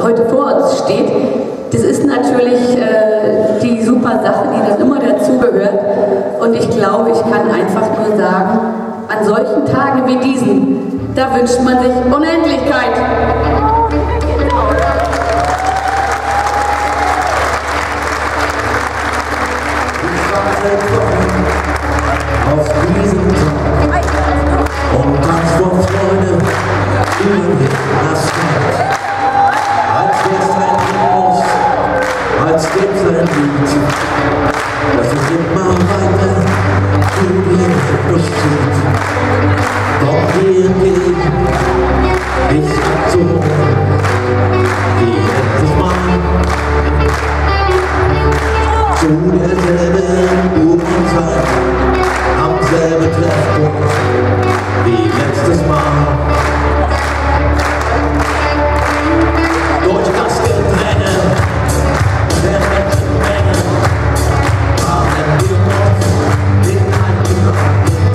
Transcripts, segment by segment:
heute vor uns steht, das ist natürlich die super Sache, die dann immer dazugehört. Und ich glaube, ich kann einfach nur sagen, an solchen Tagen wie diesen, da wünscht man sich Unendlichkeit. Auf diesem Tag und Tanz vor Freude über den Asphalt. Als wär's ein Rhythmus, als gäb's ein Lied, das es immer weiter zu dir durchzieht. Doch wir gehen nicht so wie letztes Mal zu derselben Uhrzeit, am selben Treffpunkt wie letztes Mal. Durch das Gedränge der Menschenmenge haben wir uns in ein Gedanken und in ein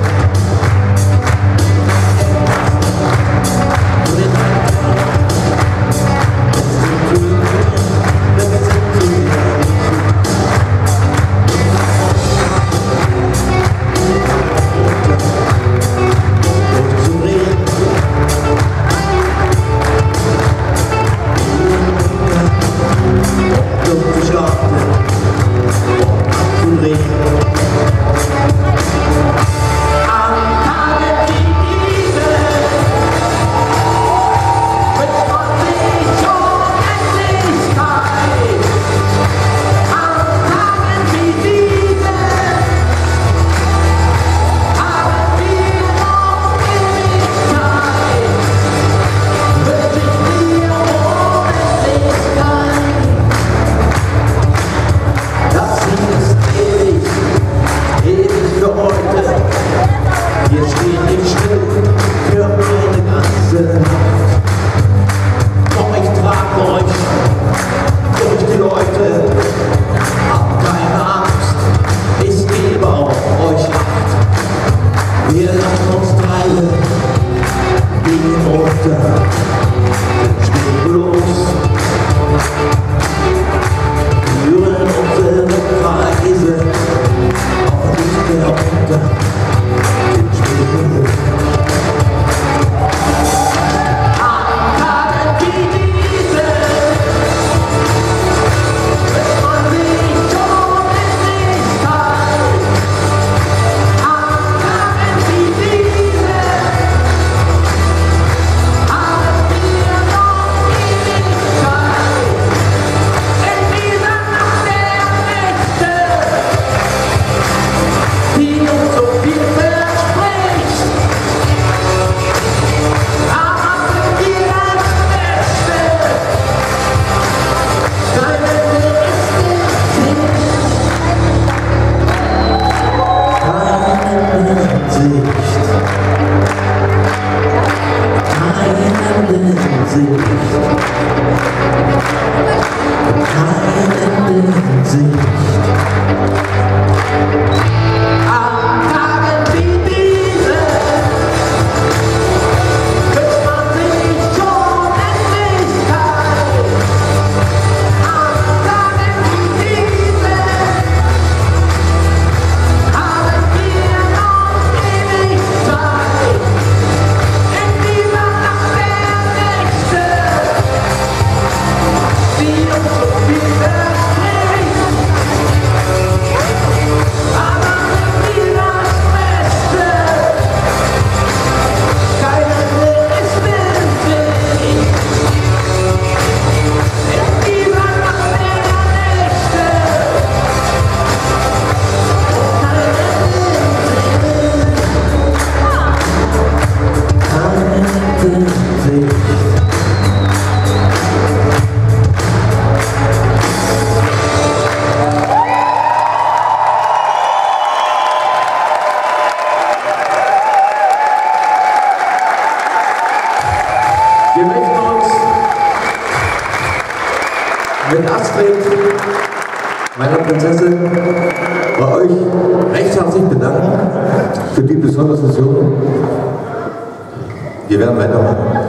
Wir möchten uns mit Astrid, meiner Prinzessin, bei euch recht herzlich bedanken für die besondere Session. Wir werden weitermachen.